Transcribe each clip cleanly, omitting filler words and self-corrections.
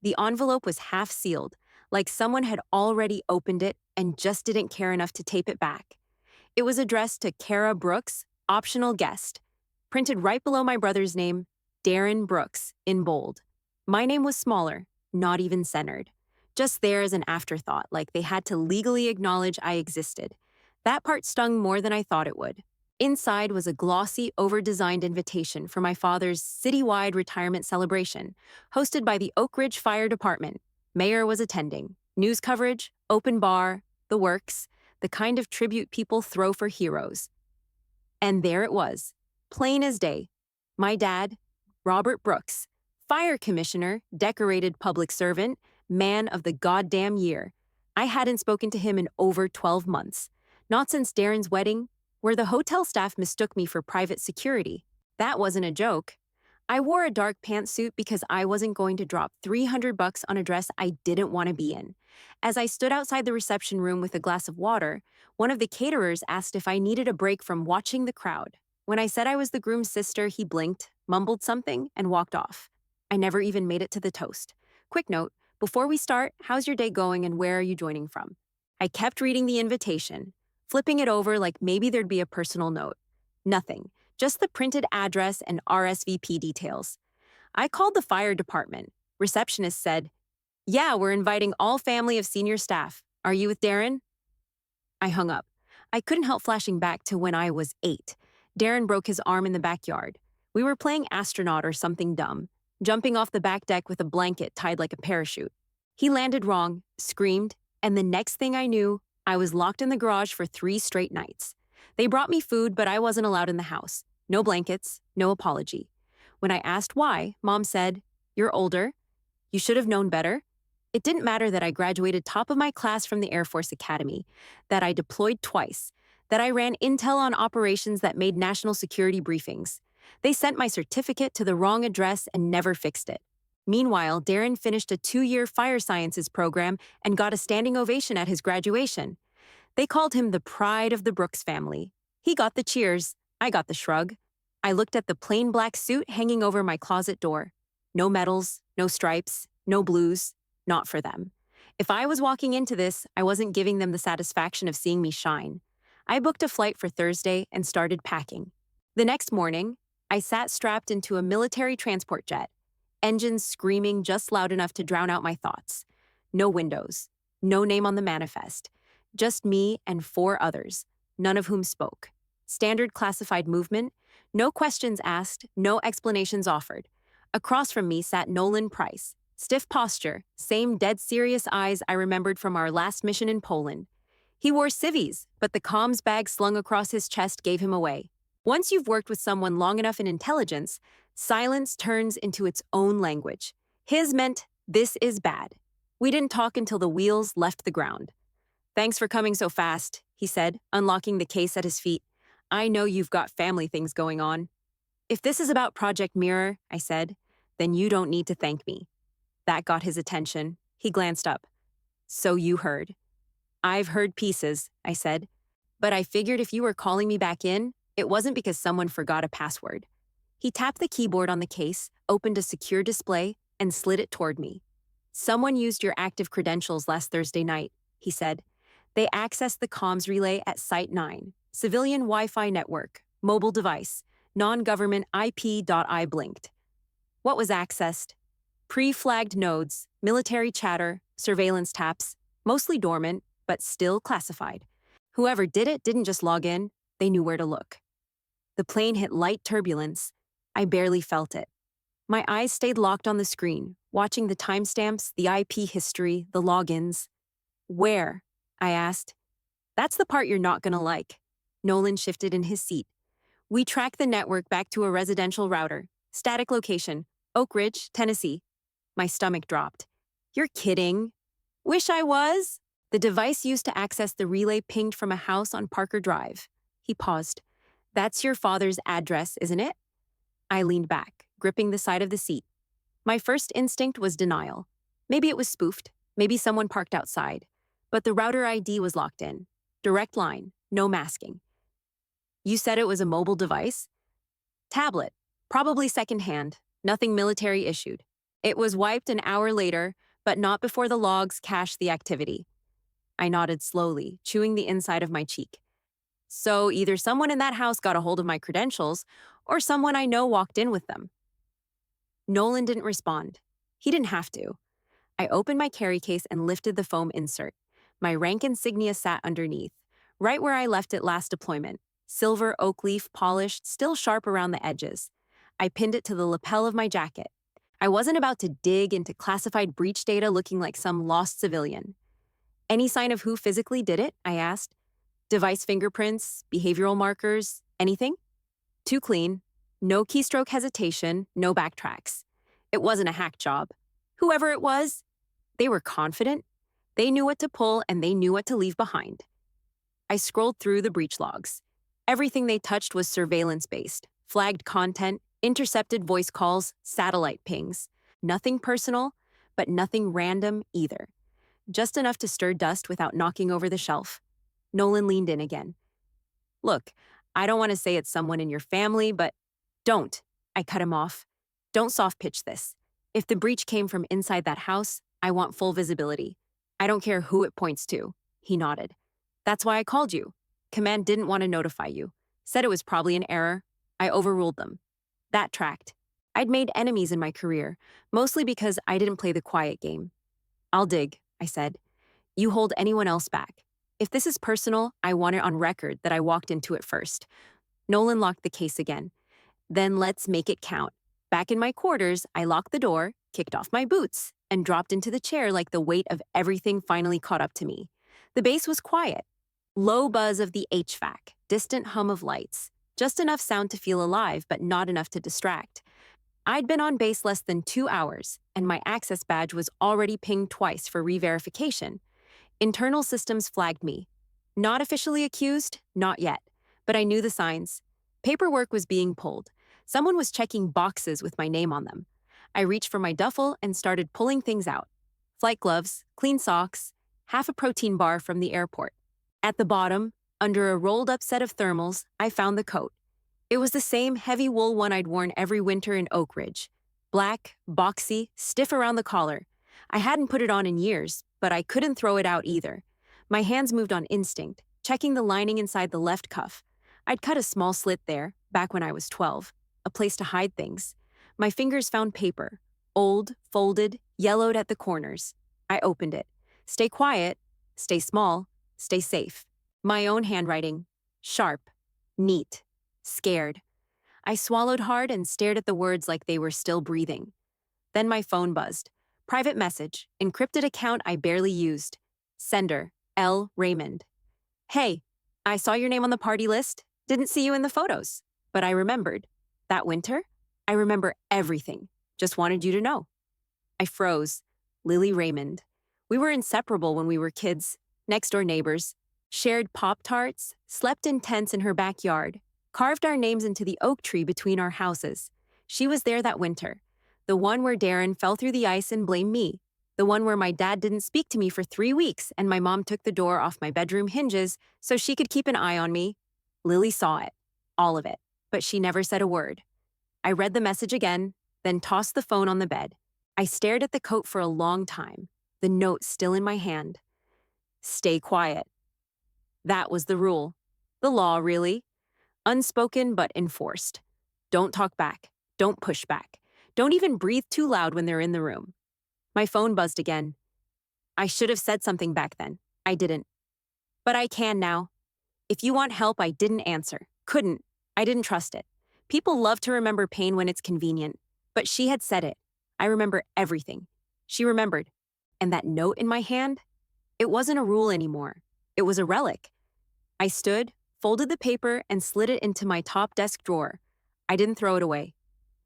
The envelope was half sealed, like someone had already opened it and just didn't care enough to tape it back. It was addressed to Kara Brooks, optional guest, printed right below my brother's name, Darren Brooks, in bold. My name was smaller, not even centered. Just there as an afterthought, like they had to legally acknowledge I existed. That part stung more than I thought it would. Inside was a glossy, over-designed invitation for my father's citywide retirement celebration, hosted by the Oak Ridge Fire Department. Mayor was attending. News coverage, open bar, the works, the kind of tribute people throw for heroes. And there it was, plain as day. My dad, Robert Brooks, fire commissioner, decorated public servant, man of the goddamn year. I hadn't spoken to him in over 12 months. Not since Darren's wedding, where the hotel staff mistook me for private security. That wasn't a joke. I wore a dark pantsuit because I wasn't going to drop $300 on a dress I didn't want to be in. As I stood outside the reception room with a glass of water, one of the caterers asked if I needed a break from watching the crowd. When I said I was the groom's sister, he blinked, mumbled something, and walked off. I never even made it to the toast. Quick note, before we start, how's your day going and where are you joining from? I kept reading the invitation, flipping it over like maybe there'd be a personal note. Nothing, just the printed address and RSVP details. I called the fire department. Receptionist said, "Yeah, we're inviting all family of senior staff. Are you with Darren?" I hung up. I couldn't help flashing back to when I was 8. Darren broke his arm in the backyard. We were playing astronaut or something dumb, jumping off the back deck with a blanket tied like a parachute. He landed wrong, screamed, and the next thing I knew, I was locked in the garage for 3 straight nights. They brought me food, but I wasn't allowed in the house. No blankets, no apology. When I asked why, Mom said, "You're older. You should have known better." It didn't matter that I graduated top of my class from the Air Force Academy, that I deployed twice, that I ran intel on operations that made national security briefings. They sent my certificate to the wrong address and never fixed it. Meanwhile, Darren finished a 2-year fire sciences program and got a standing ovation at his graduation. They called him the pride of the Brooks family. He got the cheers. I got the shrug. I looked at the plain black suit hanging over my closet door. No medals, no stripes, no blues. Not for them. If I was walking into this, I wasn't giving them the satisfaction of seeing me shine. I booked a flight for Thursday and started packing. The next morning, I sat strapped into a military transport jet, engines screaming just loud enough to drown out my thoughts. No windows, no name on the manifest, just me and 4 others, none of whom spoke. Standard classified movement, no questions asked, no explanations offered. Across from me sat Nolan Price. Stiff posture, same dead serious eyes I remembered from our last mission in Poland. He wore civvies, but the comms bag slung across his chest gave him away. Once you've worked with someone long enough in intelligence, silence turns into its own language. His meant, "This is bad." We didn't talk until the wheels left the ground. "Thanks for coming so fast," he said, unlocking the case at his feet. "I know you've got family things going on." "If this is about Project Mirror," I said, "then you don't need to thank me." That got his attention. He glanced up. "So you heard." "I've heard pieces," I said. "But I figured if you were calling me back in, it wasn't because someone forgot a password." He tapped the keyboard on the case, opened a secure display, and slid it toward me. "Someone used your active credentials last Thursday night," he said. "They accessed the comms relay at Site 9, civilian Wi-Fi network, mobile device, non-government IP.I blinked." What was accessed? Pre-flagged nodes, military chatter, surveillance taps, mostly dormant, but still classified. Whoever did it didn't just log in, they knew where to look. The plane hit light turbulence. I barely felt it. My eyes stayed locked on the screen, watching the timestamps, the IP history, the logins. "Where?" I asked. "That's the part you're not gonna like." Nolan shifted in his seat. "We tracked the network back to a residential router. Static location, Oak Ridge, Tennessee." My stomach dropped. "You're kidding." "Wish I was." The device used to access the relay pinged from a house on Parker Drive. He paused. "That's your father's address, isn't it?" I leaned back, gripping the side of the seat. My first instinct was denial. Maybe it was spoofed. Maybe someone parked outside. But the router ID was locked in. Direct line, no masking. "You said it was a mobile device?" "Tablet. Probably secondhand. Nothing military issued." It was wiped an hour later, but not before the logs cached the activity. I nodded slowly, chewing the inside of my cheek. So either someone in that house got a hold of my credentials, or someone I know walked in with them. Nolan didn't respond. He didn't have to. I opened my carry case and lifted the foam insert. My rank insignia sat underneath, right where I left it last deployment. Silver oak leaf polished, still sharp around the edges. I pinned it to the lapel of my jacket. I wasn't about to dig into classified breach data looking like some lost civilian. Any sign of who physically did it? I asked. Device fingerprints, behavioral markers, anything? Too clean. No keystroke hesitation, no backtracks. It wasn't a hack job. Whoever it was, they were confident. They knew what to pull and they knew what to leave behind. I scrolled through the breach logs. Everything they touched was surveillance-based, flagged content, intercepted voice calls, satellite pings. Nothing personal, but nothing random either. Just enough to stir dust without knocking over the shelf. Nolan leaned in again. Look, I don't want to say it's someone in your family, but don't. I cut him off. Don't soft pitch this. If the breach came from inside that house, I want full visibility. I don't care who it points to. He nodded. That's why I called you. Command didn't want to notify you. Said it was probably an error. I overruled them. That tracked. I'd made enemies in my career, mostly because I didn't play the quiet game. I'll dig, I said. You hold anyone else back. If this is personal, I want it on record that I walked into it first. Nolan locked the case again. Then let's make it count. Back in my quarters, I locked the door, kicked off my boots, and dropped into the chair like the weight of everything finally caught up to me. The base was quiet. Low buzz of the HVAC, distant hum of lights. Just enough sound to feel alive, but not enough to distract. I'd been on base less than 2 hours, and my access badge was already pinged twice for re-verification. Internal systems flagged me. Not officially accused, not yet, but I knew the signs. Paperwork was being pulled. Someone was checking boxes with my name on them. I reached for my duffel and started pulling things out. Flight gloves, clean socks, half a protein bar from the airport. At the bottom, under a rolled-up set of thermals, I found the coat. It was the same heavy wool one I'd worn every winter in Oak Ridge. Black, boxy, stiff around the collar. I hadn't put it on in years, but I couldn't throw it out either. My hands moved on instinct, checking the lining inside the left cuff. I'd cut a small slit there, back when I was 12, a place to hide things. My fingers found paper, old, folded, yellowed at the corners. I opened it. Stay quiet, stay small, stay safe. My own handwriting. Sharp, neat, scared. I swallowed hard and stared at the words like they were still breathing. Then my phone buzzed. Private message, encrypted account I barely used. Sender, L. Raymond. Hey, I saw your name on the party list. Didn't see you in the photos. But I remembered. That winter, I remember everything. Just wanted you to know. I froze. Lily Raymond. We were inseparable when we were kids, next-door neighbors, shared Pop-Tarts, slept in tents in her backyard, carved our names into the oak tree between our houses. She was there that winter. The one where Darren fell through the ice and blamed me. The one where my dad didn't speak to me for 3 weeks and my mom took the door off my bedroom hinges so she could keep an eye on me. Lily saw it. All of it. But she never said a word. I read the message again, then tossed the phone on the bed. I stared at the coat for a long time, the note still in my hand. Stay quiet. That was the rule. The law, really. Unspoken but enforced. Don't talk back. Don't push back. Don't even breathe too loud when they're in the room. My phone buzzed again. I should have said something back then. I didn't. But I can now. If you want help, I didn't answer. Couldn't. I didn't trust it. People love to remember pain when it's convenient. But she had said it. I remember everything. She remembered. And that note in my hand? It wasn't a rule anymore. It was a relic. I stood, folded the paper, and slid it into my top desk drawer. I didn't throw it away.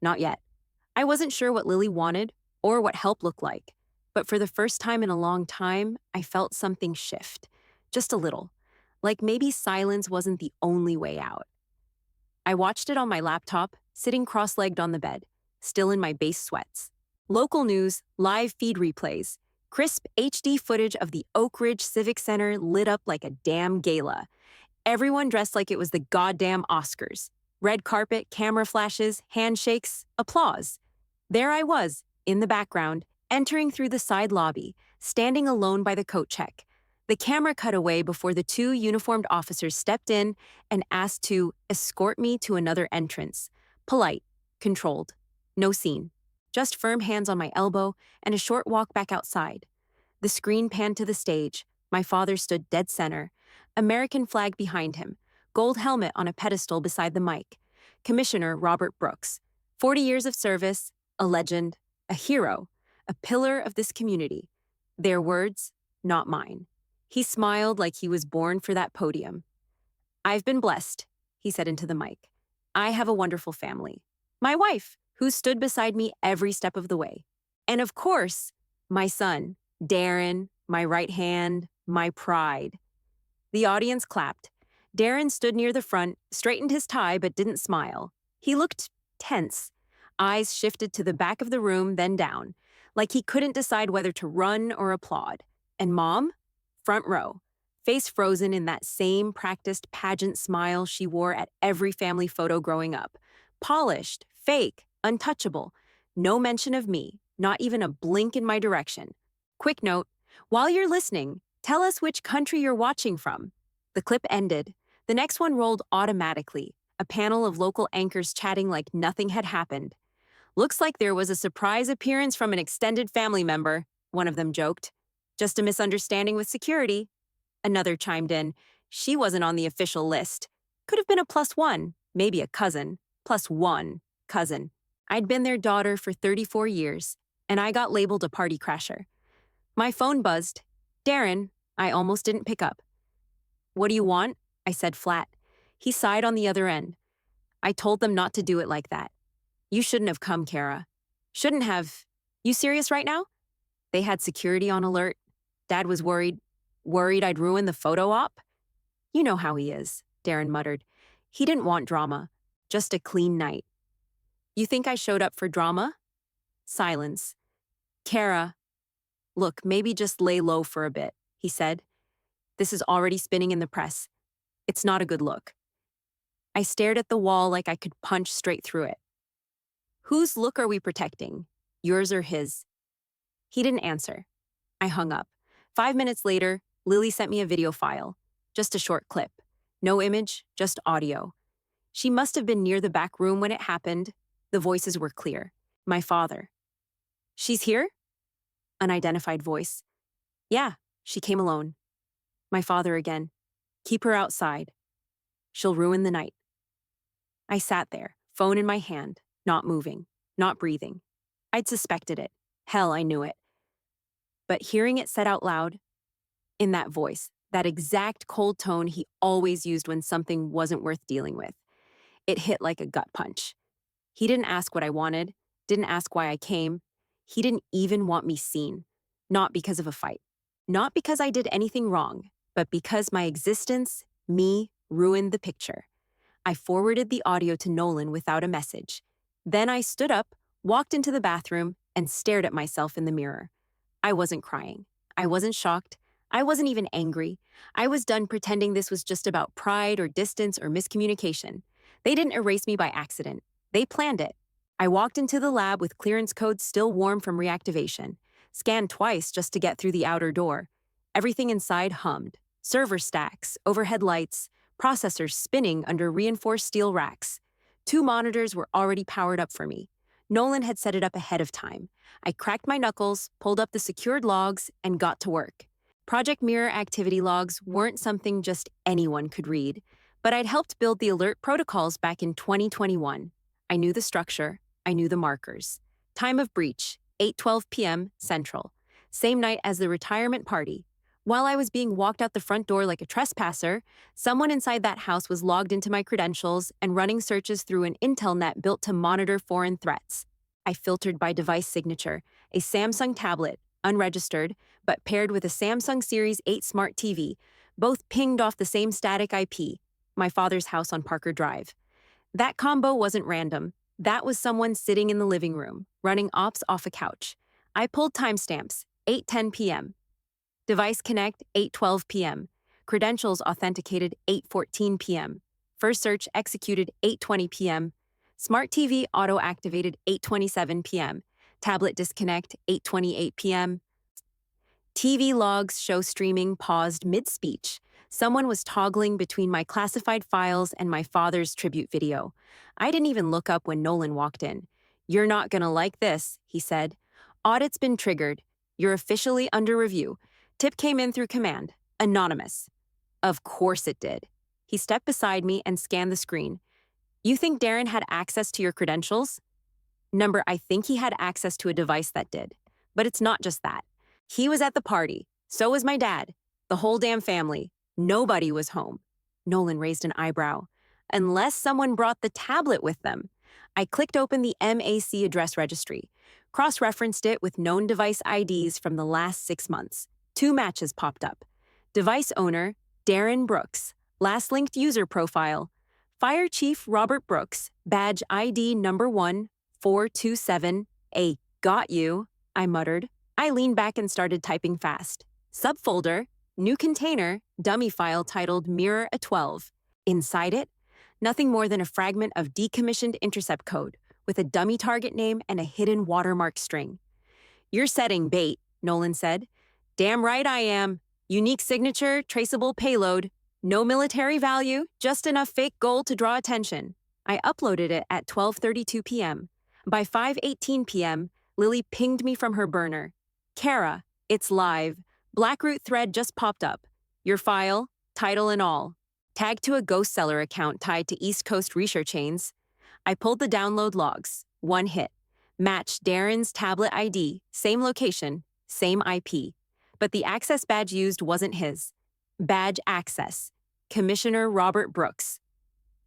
Not yet. I wasn't sure what Lily wanted or what help looked like. But for the first time in a long time, I felt something shift. Just a little. Like maybe silence wasn't the only way out. I watched it on my laptop, sitting cross-legged on the bed, still in my base sweats. Local news, live feed replays, crisp HD footage of the Oak Ridge Civic Center lit up like a damn gala. Everyone dressed like it was the goddamn Oscars. Red carpet, camera flashes, handshakes, applause. There I was, in the background, entering through the side lobby, standing alone by the coat check. The camera cut away before the two uniformed officers stepped in and asked to escort me to another entrance. Polite, controlled, no scene. Just firm hands on my elbow and a short walk back outside. The screen panned to the stage. My father stood dead center, American flag behind him, gold helmet on a pedestal beside the mic. Commissioner Robert Brooks, 40 years of service, a legend, a hero, a pillar of this community. Their words, not mine. He smiled like he was born for that podium. "I've been blessed," he said into the mic. "I have a wonderful family. My wife, who stood beside me every step of the way. And of course, my son, Darren, my right hand, my pride." The audience clapped. Darren stood near the front, straightened his tie but didn't smile. He looked tense. Eyes shifted to the back of the room, then down, like he couldn't decide whether to run or applaud. And Mom? Front row, face frozen in that same practiced pageant smile she wore at every family photo growing up. Polished, fake, untouchable. No mention of me, not even a blink in my direction. Quick note, while you're listening, tell us which country you're watching from. The clip ended. The next one rolled automatically, a panel of local anchors chatting like nothing had happened. "Looks like there was a surprise appearance from an extended family member," one of them joked. "Just a misunderstanding with security." Another chimed in. "She wasn't on the official list. Could have been a +1, maybe a cousin. +1 cousin." I'd been their daughter for 34 years, and I got labeled a party crasher. My phone buzzed. "Darren," I almost didn't pick up. "What do you want?" I said flat. He sighed on the other end. "I told them not to do it like that. You shouldn't have come, Kara. Shouldn't have. You serious right now? They had security on alert. Dad was worried I'd ruin the photo op?" "You know how he is," Darren muttered. He didn't want drama, just a clean night. "You think I showed up for drama?" Silence. "Kara, look, maybe just lay low for a bit," he said. "This is already spinning in the press. It's not a good look." I stared at the wall like I could punch straight through it. "Whose look are we protecting? Yours or his?" He didn't answer. I hung up. 5 minutes later, Lily sent me a video file. Just a short clip. No image, just audio. She must have been near the back room when it happened. The voices were clear. My father. "She's here?" Unidentified voice. "Yeah, she came alone." My father again. "Keep her outside. She'll ruin the night." I sat there, phone in my hand, not moving, not breathing. I'd suspected it. Hell, I knew it. But hearing it said out loud, in that voice, that exact cold tone he always used when something wasn't worth dealing with, it hit like a gut punch. He didn't ask what I wanted, didn't ask why I came. He didn't even want me seen. Not because of a fight. Not because I did anything wrong, but because my existence, me, ruined the picture. I forwarded the audio to Nolan without a message. Then I stood up, walked into the bathroom, and stared at myself in the mirror. I wasn't crying. I wasn't shocked. I wasn't even angry. I was done pretending this was just about pride or distance or miscommunication. They didn't erase me by accident. They planned it. I walked into the lab with clearance codes still warm from reactivation. Scanned twice just to get through the outer door. Everything inside hummed. Server stacks, overhead lights, processors spinning under reinforced steel racks. 2 monitors were already powered up for me. Nolan had set it up ahead of time. I cracked my knuckles, pulled up the secured logs, and got to work. Project Mirror activity logs weren't something just anyone could read, but I'd helped build the alert protocols back in 2021. I knew the structure. I knew the markers. Time of breach, 8:12 p.m. Central. Same night as the retirement party. While I was being walked out the front door like a trespasser, someone inside that house was logged into my credentials and running searches through an Intel net built to monitor foreign threats. I filtered by device signature, a Samsung tablet, unregistered, but paired with a Samsung Series 8 smart TV, both pinged off the same static IP, my father's house on Parker Drive. That combo wasn't random. That was someone sitting in the living room, running ops off a couch. I pulled timestamps, 8:10 p.m. Device connect, 8:12 p.m. Credentials authenticated, 8:14 p.m. First search executed, 8:20 p.m. Smart TV auto-activated, 8:27 p.m. Tablet disconnect, 8:28 p.m. TV logs show streaming paused mid-speech. Someone was toggling between my classified files and my father's tribute video. I didn't even look up when Nolan walked in. "You're not gonna like this," he said. "Audit's been triggered. You're officially under review." Tip came in through command. Anonymous. Of course it did. He stepped beside me and scanned the screen. "You think Darren had access to your credentials?" Number, I think he had access to a device that did. But it's not just that. He was at the party. So was my dad. The whole damn family. Nobody was home. Nolan raised an eyebrow. Unless someone brought the tablet with them. I clicked open the MAC address registry, cross-referenced it with known device IDs from the last 6 months. 2 matches popped up. Device owner, Darren Brooks. Last linked user profile, Fire Chief Robert Brooks. Badge ID number 1427A. Got you, I muttered. I leaned back and started typing fast. Subfolder, new container, dummy file titled Mirror A12. Inside it, nothing more than a fragment of decommissioned intercept code with a dummy target name and a hidden watermark string. "You're setting bait," Nolan said. "Damn right I am. Unique signature, traceable payload. No military value, just enough fake gold to draw attention." I uploaded it at 12:32 p.m. By 5:18 p.m., Lily pinged me from her burner. "Kara, it's live. Blackroot thread just popped up. Your file, title and all. Tagged to a ghost seller account tied to East Coast research chains." I pulled the download logs. 1 hit. Matched Darren's tablet ID, same location, same IP. But the access badge used wasn't his. Badge access. Commissioner Robert Brooks.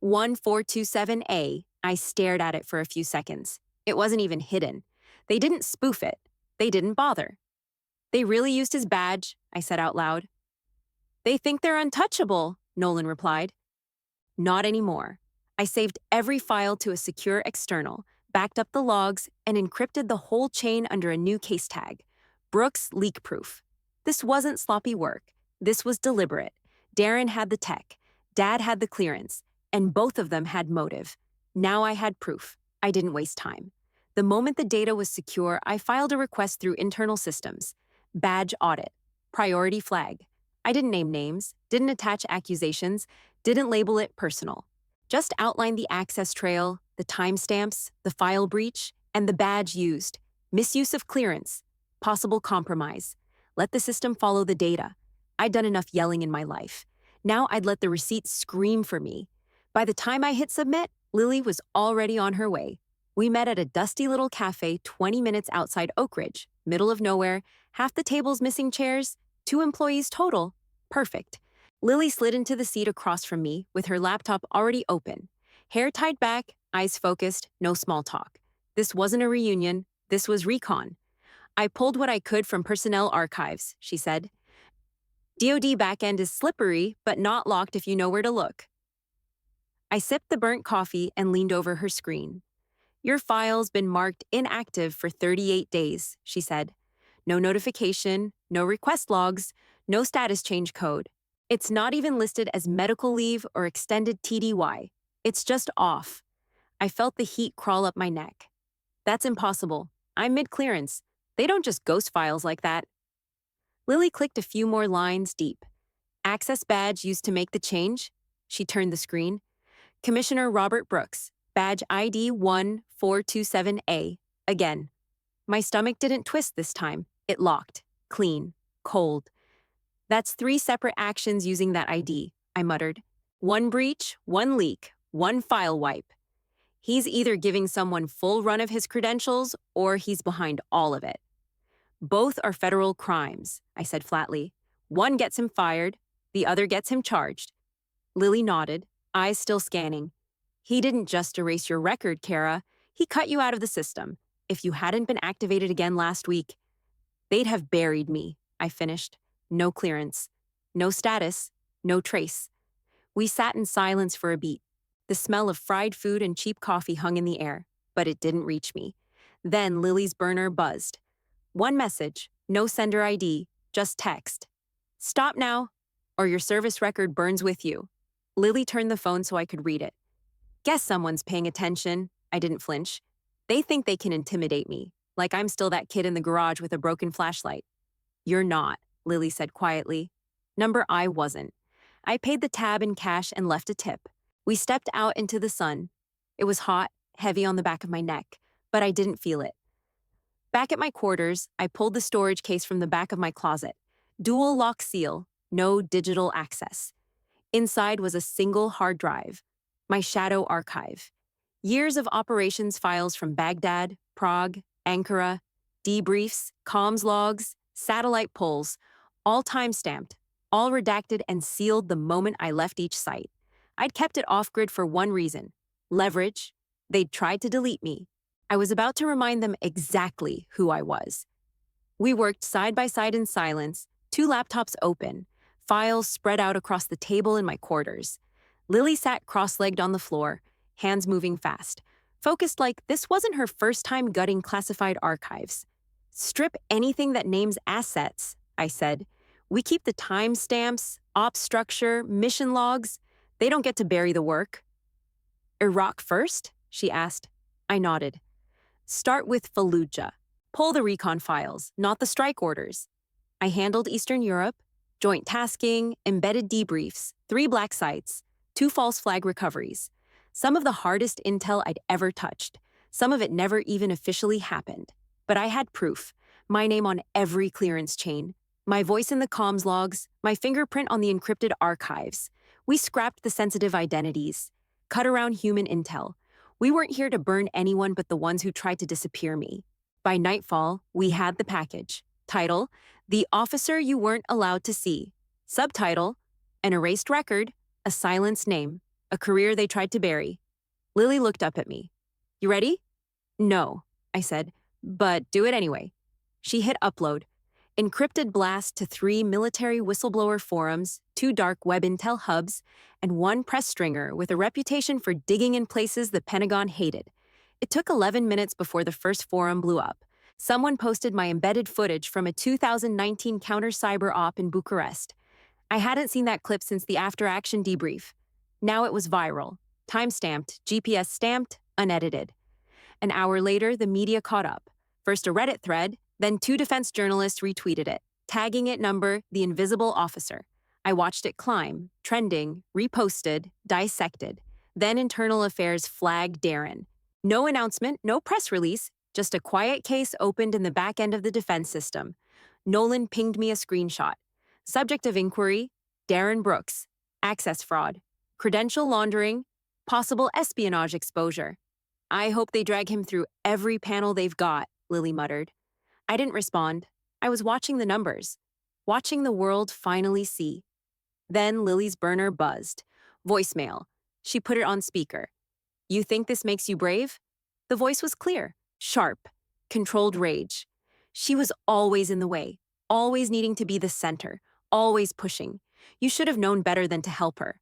1427A. I stared at it for a few seconds. It wasn't even hidden. They didn't spoof it. They didn't bother. "They really used his badge," I said out loud. "They think they're untouchable," Nolan replied. Not anymore. I saved every file to a secure external, backed up the logs, and encrypted the whole chain under a new case tag. Brooks leak-proof. This wasn't sloppy work. This was deliberate. Darren had the tech. Dad had the clearance. And both of them had motive. Now I had proof. I didn't waste time. The moment the data was secure, I filed a request through internal systems. Badge audit. Priority flag. I didn't name names, didn't attach accusations, didn't label it personal. Just outlined the access trail, the timestamps, the file breach, and the badge used. Misuse of clearance. Possible compromise. Let the system follow the data. I'd done enough yelling in my life. Now I'd let the receipts scream for me. By the time I hit submit, Lily was already on her way. We met at a dusty little cafe 20 minutes outside Oak Ridge, middle of nowhere, half the tables missing chairs, 2 employees total. Perfect. Lily slid into the seat across from me with her laptop already open. Hair tied back, eyes focused, no small talk. This wasn't a reunion, this was recon. "I pulled what I could from personnel archives," she said. "DoD backend is slippery, but not locked if you know where to look." I sipped the burnt coffee and leaned over her screen. "Your file's been marked inactive for 38 days, she said. "No notification, no request logs, no status change code. It's not even listed as medical leave or extended TDY. It's just off." I felt the heat crawl up my neck. "That's impossible. I'm mid-clearance. They don't just ghost files like that." Lily clicked a few more lines deep. "Access badge used to make the change." She turned the screen. "Commissioner Robert Brooks, badge ID 1427A. Again." My stomach didn't twist this time. It locked. Clean. Cold. "That's 3 separate actions using that ID," I muttered. "1 breach, 1 leak, 1 file wipe. He's either giving someone full run of his credentials or he's behind all of it." "Both are federal crimes," I said flatly. "One gets him fired, the other gets him charged." Lily nodded, eyes still scanning. "He didn't just erase your record, Kara. He cut you out of the system. If you hadn't been activated again last week, they'd have buried me," I finished. No clearance. No status. No trace. We sat in silence for a beat. The smell of fried food and cheap coffee hung in the air, but it didn't reach me. Then Lily's burner buzzed. 1 message, no sender ID, just text. "Stop now, or your service record burns with you." Lily turned the phone so I could read it. "Guess someone's paying attention." I didn't flinch. "They think they can intimidate me. like I'm still that kid in the garage with a broken flashlight. You're not, Lily said quietly. Number I wasn't. I paid the tab in cash and left a tip. We stepped out into the sun. It was hot, heavy on the back of my neck, but I didn't feel it. Back at my quarters, I pulled the storage case from the back of my closet. Dual lock seal, no digital access. Inside was a single hard drive, my shadow archive. Years of operations files from Baghdad, Prague, Ankara, debriefs, comms logs, satellite pulls, all time-stamped, all redacted and sealed the moment I left each site. I'd kept it off-grid for one reason: leverage. They'd tried to delete me. I was about to remind them exactly who I was. We worked side by side in silence, two laptops open, files spread out across the table in my quarters. Lily sat cross-legged on the floor, hands moving fast, focused like this wasn't her first time gutting classified archives. Strip anything that names assets, I said. We keep the timestamps, ops structure, mission logs. They don't get to bury the work. Iraq first? She asked. I nodded. Start with Fallujah. Pull the recon files, not the strike orders. I handled Eastern Europe, joint tasking, embedded debriefs, 3 black sites, 2 false flag recoveries. Some of the hardest intel I'd ever touched. Some of it never even officially happened. But I had proof. My name on every clearance chain. My voice in the comms logs. My fingerprint on the encrypted archives. We scrapped the sensitive identities. Cut around human intel. We weren't here to burn anyone but the ones who tried to disappear me. By nightfall, we had the package. Title: The Officer You Weren't Allowed to See. Subtitle: An Erased Record, a Silenced Name, a Career They Tried to Bury. Lily looked up at me. You ready? No, I said, but do it anyway. She hit upload. Encrypted blast to 3 military whistleblower forums, 2 dark web intel hubs, and 1 press stringer with a reputation for digging in places the Pentagon hated. It took 11 minutes before the first forum blew up. Someone posted my embedded footage from a 2019 counter-cyber op in Bucharest. I hadn't seen that clip since the after-action debrief. Now it was viral, time-stamped, GPS stamped, unedited. An hour later, the media caught up. First a Reddit thread, then 2 defense journalists retweeted it, tagging it number The Invisible Officer. I watched it climb, trending, reposted, dissected. Then Internal Affairs flagged Darren. No announcement, no press release, just a quiet case opened in the back end of the defense system. Nolan pinged me a screenshot. Subject of inquiry: Darren Brooks. Access fraud. Credential laundering. Possible espionage exposure. I hope they drag him through every panel they've got, Lily muttered. I didn't respond. I was watching the numbers. Watching the world finally see. Then Lily's burner buzzed. Voicemail. She put it on speaker. You think this makes you brave? The voice was clear, sharp, controlled rage. She was always in the way, always needing to be the center, always pushing. You should have known better than to help her.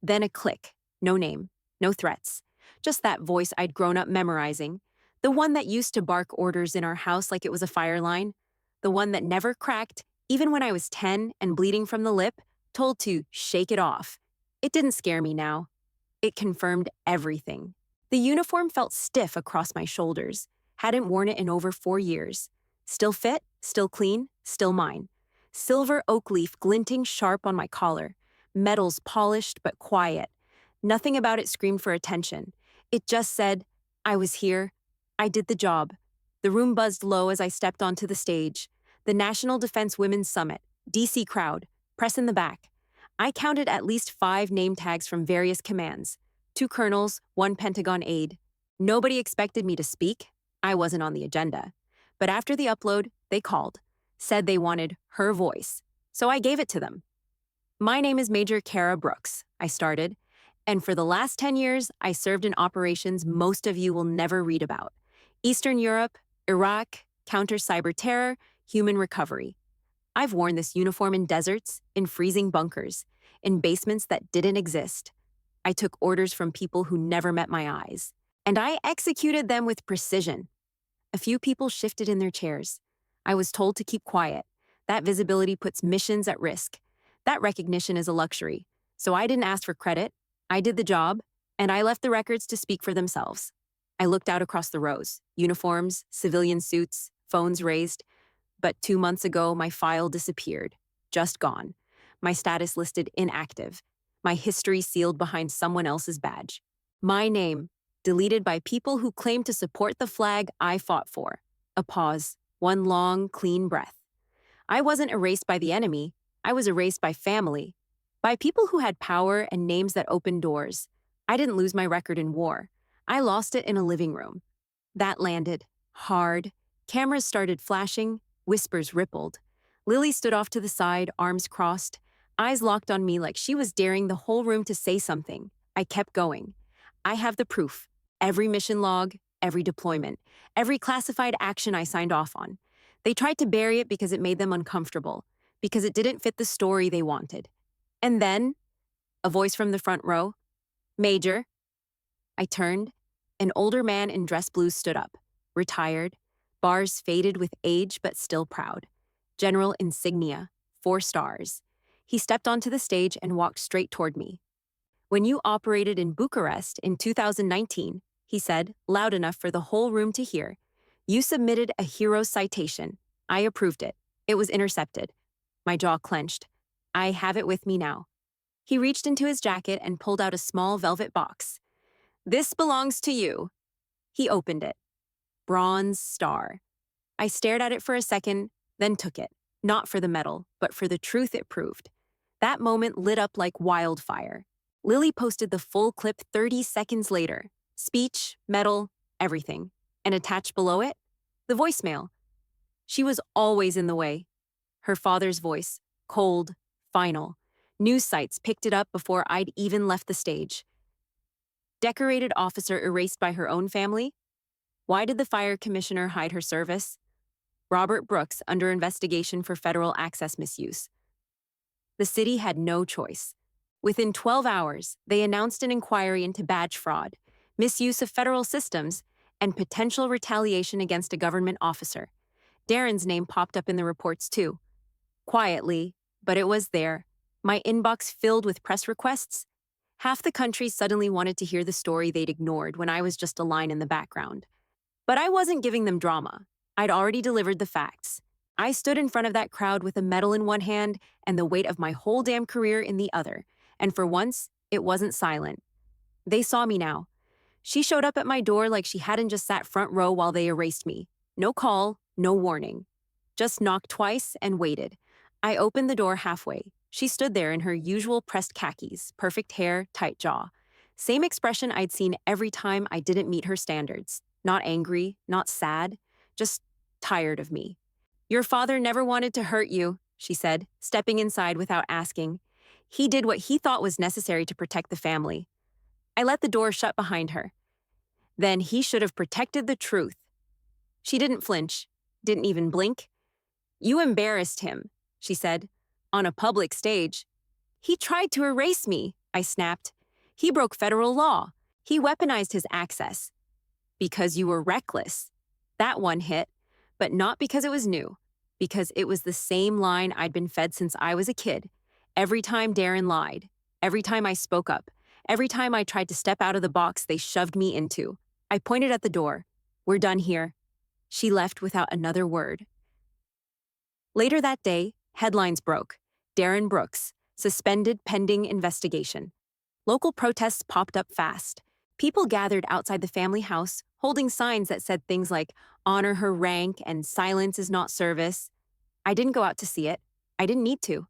Then a click. No name, no threats. Just that voice I'd grown up memorizing. The one that used to bark orders in our house like it was a fire line. The one that never cracked, even when I was 10 and bleeding from the lip, told to shake it off. It didn't scare me now. It confirmed everything. The uniform felt stiff across my shoulders. Hadn't worn it in over 4 years. Still fit, still clean, still mine. Silver oak leaf glinting sharp on my collar. Metals polished but quiet. Nothing about it screamed for attention. It just said, I was here. I did the job. The room buzzed low as I stepped onto the stage. The National Defense Women's Summit, DC crowd, press in the back. I counted at least 5 name tags from various commands. 2 colonels, 1 Pentagon aide. Nobody expected me to speak. I wasn't on the agenda. But after the upload, they called. Said they wanted her voice. So I gave it to them. My name is Major Kara Brooks, I started. And for the last 10 years, I served in operations most of you will never read about. Eastern Europe, Iraq, counter-cyber terror, human recovery. I've worn this uniform in deserts, in freezing bunkers, in basements that didn't exist. I took orders from people who never met my eyes. And I executed them with precision. A few people shifted in their chairs. I was told to keep quiet. That visibility puts missions at risk. That recognition is a luxury. So I didn't ask for credit. I did the job, and I left the records to speak for themselves. I looked out across the rows, uniforms, civilian suits, phones raised. But 2 months ago, my file disappeared. Just gone. My status listed inactive. My history sealed behind someone else's badge. My name, deleted by people who claim to support the flag I fought for. A pause. One long, clean breath. I wasn't erased by the enemy. I was erased by family. By people who had power and names that opened doors. I didn't lose my record in war. I lost it in a living room. That landed. Hard. Cameras started flashing. Whispers rippled. Lily stood off to the side, arms crossed, eyes locked on me like she was daring the whole room to say something. I kept going. I have the proof. Every mission log, every deployment, every classified action I signed off on. They tried to bury it because it made them uncomfortable, because it didn't fit the story they wanted. And then, a voice from the front row. Major. I turned. An older man in dress blues stood up, retired, bars faded with age but still proud. General insignia, 4 stars. He stepped onto the stage and walked straight toward me. When you operated in Bucharest in 2019, he said, loud enough for the whole room to hear, you submitted a hero citation. I approved it. It was intercepted. My jaw clenched. I have it with me now. He reached into his jacket and pulled out a small velvet box. This belongs to you. He opened it. Bronze star. I stared at it for a second, then took it, not for the medal, but for the truth it proved. That moment lit up like wildfire. Lily posted the full clip 30 seconds later. Speech, medal, everything. And attached below it, the voicemail. She was always in the way. Her father's voice, cold, final. News sites picked it up before I'd even left the stage. Decorated officer erased by her own family? Why did the fire commissioner hide her service? Robert Brooks under investigation for federal access misuse. The city had no choice. Within 12 hours, they announced an inquiry into badge fraud, misuse of federal systems, and potential retaliation against a government officer. Darren's name popped up in the reports too. Quietly, but it was there. My inbox filled with press requests. Half the country suddenly wanted to hear the story they'd ignored when I was just a line in the background. But I wasn't giving them drama. I'd already delivered the facts. I stood in front of that crowd with a medal in one hand and the weight of my whole damn career in the other. And for once, it wasn't silent. They saw me now. She showed up at my door like she hadn't just sat front row while they erased me. No call, no warning. Just knocked twice and waited. I opened the door halfway. She stood there in her usual pressed khakis, perfect hair, tight jaw. Same expression I'd seen every time I didn't meet her standards. Not angry, not sad, just tired of me. Your father never wanted to hurt you, she said, stepping inside without asking. He did what he thought was necessary to protect the family. I let the door shut behind her. Then he should have protected the truth. She didn't flinch, didn't even blink. You embarrassed him, she said, on a public stage. He tried to erase me, I snapped. He broke federal law. He weaponized his access. Because you were reckless. That one hit, but not because it was new, because it was the same line I'd been fed since I was a kid. Every time Darren lied, every time I spoke up, every time I tried to step out of the box they shoved me into. I pointed at the door. We're done here. She left without another word. Later that day, headlines broke. Darren Brooks, suspended pending investigation. Local protests popped up fast. People gathered outside the family house, holding signs that said things like, honor her rank and silence is not service. I didn't go out to see it. I didn't need to.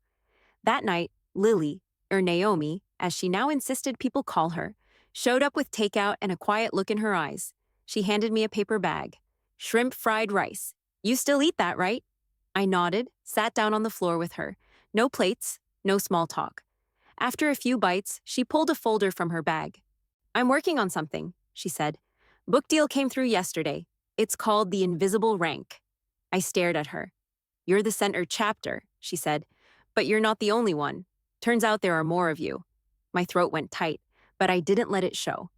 That night, Lily, or Naomi, as she now insisted people call her, showed up with takeout and a quiet look in her eyes. She handed me a paper bag. Shrimp fried rice. You still eat that, right? I nodded, sat down on the floor with her. No plates, no small talk. After a few bites, she pulled a folder from her bag. I'm working on something, she said. Book deal came through yesterday. It's called The Invisible Rank. I stared at her. You're the center chapter, she said, but you're not the only one. Turns out there are more of you. My throat went tight, but I didn't let it show.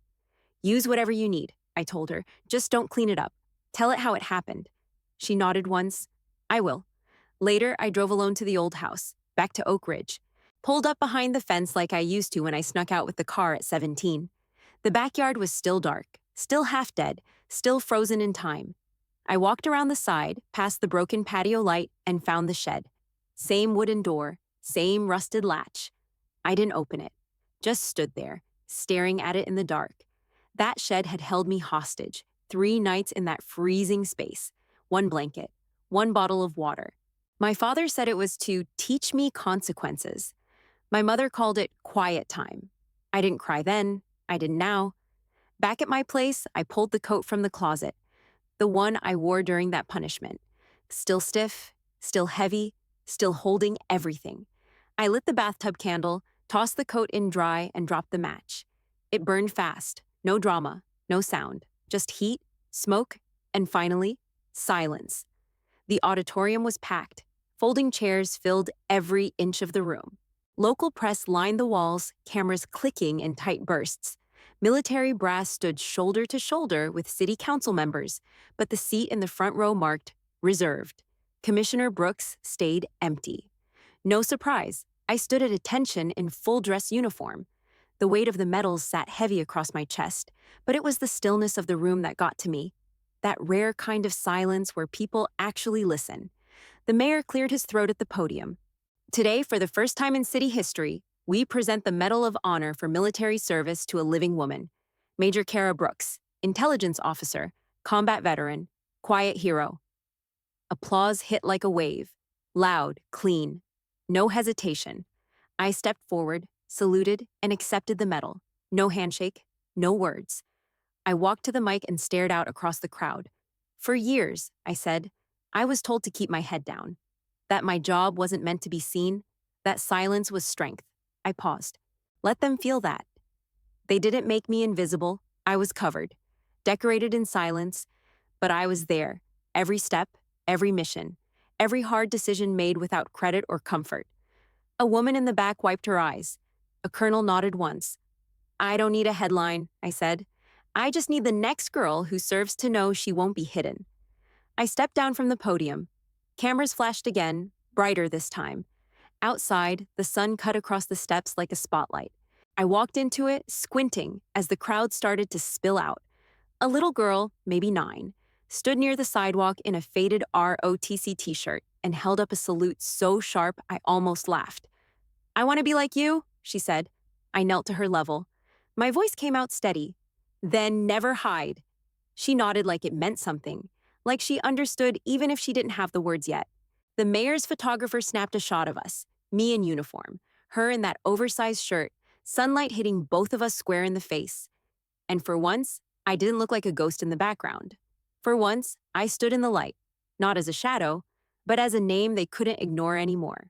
Use whatever you need, I told her. Just don't clean it up. Tell it how it happened. She nodded once. I will. Later, I drove alone to the old house, back to Oak Ridge. Pulled up behind the fence like I used to when I snuck out with the car at 17. The backyard was still dark. still half dead, still frozen in time. I walked around the side, past the broken patio light, and found the shed. Same wooden door, same rusted latch. I didn't open it, just stood there, staring at it in the dark. That shed had held me hostage, 3 nights in that freezing space. One blanket, one bottle of water. My father said it was to teach me consequences. My mother called it quiet time. I didn't cry then, I didn't now. Back at my place, I pulled the coat from the closet, the one I wore during that punishment. Still stiff, still heavy, still holding everything. I lit the bathtub candle, tossed the coat in dry, and dropped the match. It burned fast, no drama, no sound, just heat, smoke, and finally, silence. The auditorium was packed. Folding chairs filled every inch of the room. Local press lined the walls, cameras clicking in tight bursts. Military brass stood shoulder to shoulder with city council members, but the seat in the front row marked reserved. Commissioner Brooks stayed empty. No surprise, I stood at attention in full dress uniform. The weight of the medals sat heavy across my chest, but it was the stillness of the room that got to me. That rare kind of silence where people actually listen. The mayor cleared his throat at the podium. Today, for the first time in city history, we present the Medal of Honor for military service to a living woman. Major Kara Brooks, intelligence officer, combat veteran, quiet hero. Applause hit like a wave. Loud, clean. No hesitation. I stepped forward, saluted, and accepted the medal. No handshake, no words. I walked to the mic and stared out across the crowd. For years, I said, I was told to keep my head down, that my job wasn't meant to be seen, that silence was strength. I paused. Let them feel that. They didn't make me invisible. I was covered, decorated in silence, but I was there, every step, every mission, every hard decision made without credit or comfort. A woman in the back wiped her eyes. A colonel nodded once. I don't need a headline, I said. I just need the next girl who serves to know she won't be hidden. I stepped down from the podium. Cameras flashed again, brighter this time. Outside, the sun cut across the steps like a spotlight. I walked into it, squinting, as the crowd started to spill out. A little girl, maybe 9, stood near the sidewalk in a faded ROTC t-shirt and held up a salute so sharp I almost laughed. I want to be like you, she said. I knelt to her level. My voice came out steady. Then never hide. She nodded like it meant something, like she understood even if she didn't have the words yet. The mayor's photographer snapped a shot of us, me in uniform, her in that oversized shirt, sunlight hitting both of us square in the face. And for once, I didn't look like a ghost in the background. For once, I stood in the light, not as a shadow, but as a name they couldn't ignore anymore.